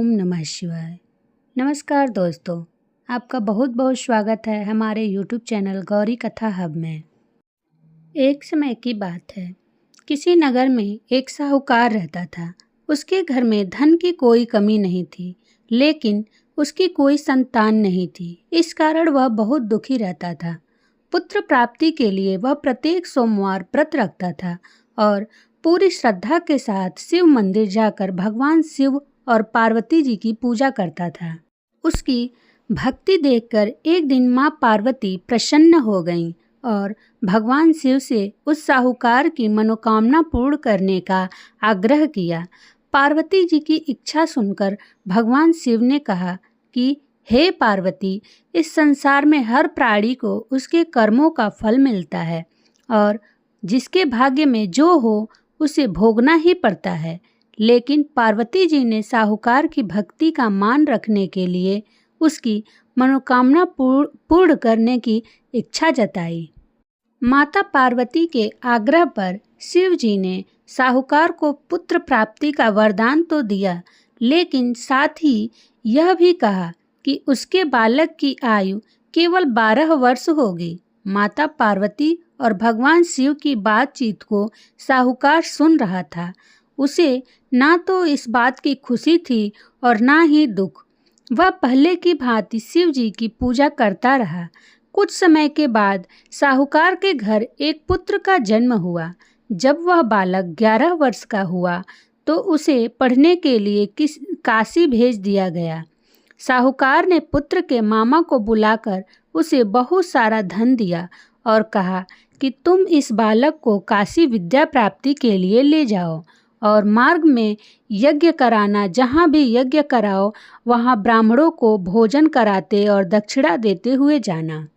ओम नमः शिवाय। नमस्कार दोस्तों, आपका बहुत बहुत स्वागत है हमारे YouTube चैनल गौरी कथा हब में। एक समय की बात है, किसी नगर में एक साहूकार रहता था। उसके घर में धन की कोई कमी नहीं थी, लेकिन उसकी कोई संतान नहीं थी। इस कारण वह बहुत दुखी रहता था। पुत्र प्राप्ति के लिए वह प्रत्येक सोमवार व्रत रखता था और पूरी श्रद्धा के साथ शिव मंदिर जाकर भगवान शिव और पार्वती जी की पूजा करता था। उसकी भक्ति देखकर एक दिन माँ पार्वती प्रसन्न हो गईं और भगवान शिव से उस साहूकार की मनोकामना पूर्ण करने का आग्रह किया। पार्वती जी की इच्छा सुनकर भगवान शिव ने कहा कि हे पार्वती, इस संसार में हर प्राणी को उसके कर्मों का फल मिलता है और जिसके भाग्य में जो हो उसे भोगना ही पड़ता है। लेकिन पार्वती जी ने साहूकार की भक्ति का मान रखने के लिए उसकी मनोकामना पूर्ण करने की इच्छा जताई। माता पार्वती के आग्रह पर शिव जी ने साहूकार को पुत्र प्राप्ति का वरदान तो दिया, लेकिन साथ ही यह भी कहा कि उसके बालक की आयु केवल 12 वर्ष होगी। माता पार्वती और भगवान शिव की बातचीत को साहूकार सुन रहा था। उसे ना तो इस बात की खुशी थी और ना ही दुख। वह पहले की भांति शिव जी की पूजा करता रहा। कुछ समय के बाद साहूकार के घर एक पुत्र का जन्म हुआ। जब वह बालक 11 वर्ष का हुआ तो उसे पढ़ने के लिए काशी भेज दिया गया। साहूकार ने पुत्र के मामा को बुलाकर उसे बहुत सारा धन दिया और कहा कि तुम इस बालक को काशी विद्या प्राप्ति के लिए ले जाओ और मार्ग में यज्ञ कराना। जहाँ भी यज्ञ कराओ वहाँ ब्राह्मणों को भोजन कराते और दक्षिणा देते हुए जाना।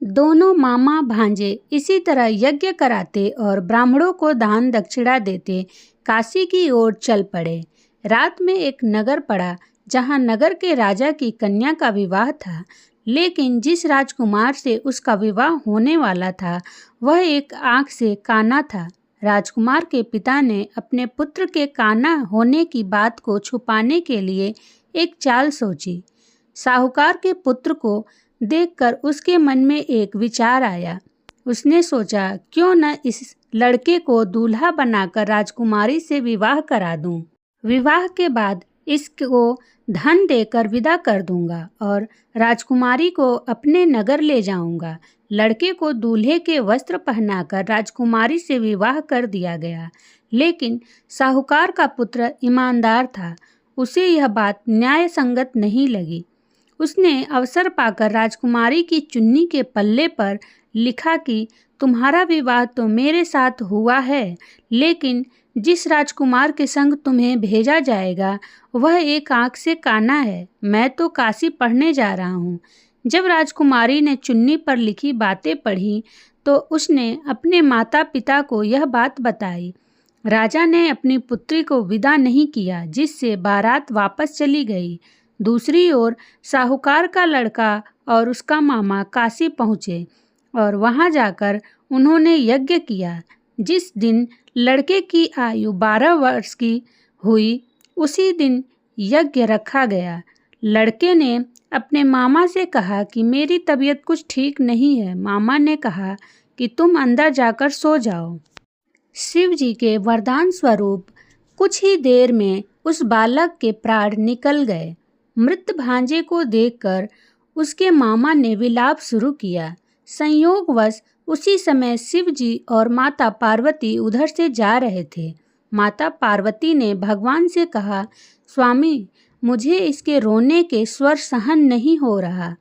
दोनों मामा भांजे इसी तरह यज्ञ कराते और ब्राह्मणों को दान दक्षिणा देते काशी की ओर चल पड़े। रात में एक नगर पड़ा जहाँ नगर के राजा की कन्या का विवाह था, लेकिन जिस राजकुमार से उसका विवाह होने वाला था वह एक आंख से काना था। राजकुमार के पिता ने अपने पुत्र के काना होने की बात को छुपाने के लिए एक चाल सोची। साहूकार के पुत्र को देखकर उसके मन में एक विचार आया। उसने सोचा, क्यों न इस लड़के को दूल्हा बनाकर राजकुमारी से विवाह करा दूं। विवाह के बाद इसको धन देकर विदा कर दूंगा और राजकुमारी को अपने नगर ले जाऊंगा। लड़के को दूल्हे के वस्त्र पहनाकर राजकुमारी से विवाह कर दिया गया, लेकिन साहूकार का पुत्र ईमानदार था। उसे यह बात न्याय संगत नहीं लगी। उसने अवसर पाकर राजकुमारी की चुन्नी के पल्ले पर लिखा कि तुम्हारा विवाह तो मेरे साथ हुआ है, लेकिन जिस राजकुमार के संग तुम्हें भेजा जाएगा वह एक आंख से काना है। मैं तो काशी पढ़ने जा रहा हूँ। जब राजकुमारी ने चुन्नी पर लिखी बातें पढ़ी तो उसने अपने माता पिता को यह बात बताई। राजा ने अपनी पुत्री को विदा नहीं किया, जिससे बारात वापस चली गई। दूसरी ओर साहूकार का लड़का और उसका मामा काशी पहुँचे और वहाँ जाकर उन्होंने यज्ञ किया। जिस दिन लड़के की आयु 12 वर्ष की हुई उसी दिन यज्ञ रखा गया। लड़के ने अपने मामा से कहा कि मेरी तबीयत कुछ ठीक नहीं है। मामा ने कहा कि तुम अंदर जाकर सो जाओ। शिव जी के वरदान स्वरूप कुछ ही देर में उस बालक के प्राण निकल गए। मृत भांजे को देखकर उसके मामा ने विलाप शुरू किया। संयोगवश उसी समय शिव जी और माता पार्वती उधर से जा रहे थे। माता पार्वती ने भगवान से कहा, स्वामी, मुझे इसके रोने के स्वर सहन नहीं हो रहा।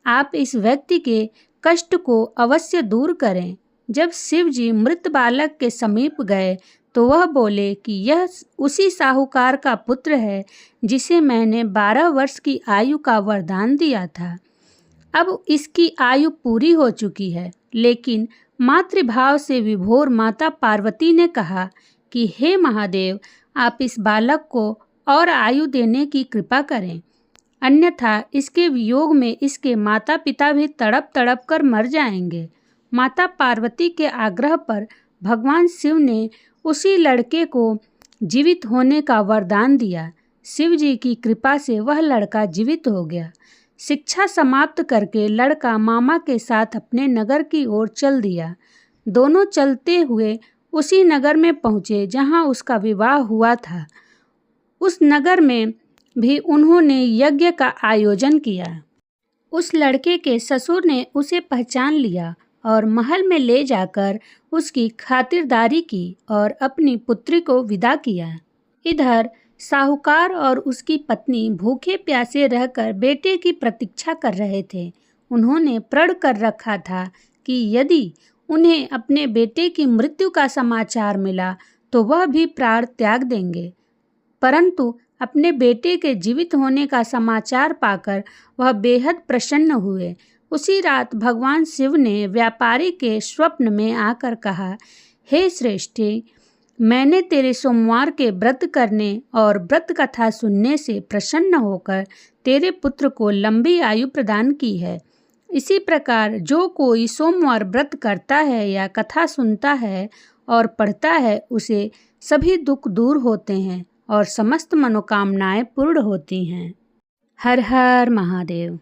आप इस व्यक्ति के कष्ट को अवश्य दूर करें। जब शिव जी मृत बालक के समीप गए तो वह बोले कि यह उसी साहूकार का पुत्र है जिसे मैंने 12 वर्ष की आयु का वरदान दिया था। अब इसकी आयु पूरी हो चुकी है। लेकिन मातृभाव से विभोर माता पार्वती ने कहा कि हे महादेव, आप इस बालक को और आयु देने की कृपा करें, अन्यथा इसके वियोग में इसके माता पिता भी तड़प तड़प कर मर जाएंगे। माता पार्वती के आग्रह पर भगवान शिव ने उसी लड़के को जीवित होने का वरदान दिया। शिव जी की कृपा से वह लड़का जीवित हो गया। शिक्षा समाप्त करके लड़का मामा के साथ अपने नगर की ओर चल दिया। दोनों चलते हुए उसी नगर में पहुँचे जहाँ उसका विवाह हुआ था। उस नगर में भी उन्होंने यज्ञ का आयोजन किया। उस लड़के के ससुर ने उसे पहचान लिया और महल में ले जाकर उसकी खातिरदारी की और अपनी पुत्री को विदा किया। इधर साहूकार और उसकी पत्नी भूखे प्यासे रहकर बेटे की प्रतीक्षा कर रहे थे। उन्होंने प्रण कर रखा था कि यदि उन्हें अपने बेटे की मृत्यु का समाचार मिला तो वह भी प्राण त्याग देंगे, परंतु अपने बेटे के जीवित होने का समाचार पाकर वह बेहद प्रसन्न हुए। उसी रात भगवान शिव ने व्यापारी के स्वप्न में आकर कहा, हे श्रेष्ठी, मैंने तेरे सोमवार के व्रत करने और व्रत कथा सुनने से प्रसन्न होकर तेरे पुत्र को लंबी आयु प्रदान की है। इसी प्रकार जो कोई सोमवार व्रत करता है या कथा सुनता है और पढ़ता है, उसे सभी दुख दूर होते हैं और समस्त मनोकामनाएं पूर्ण होती हैं। हर हर महादेव।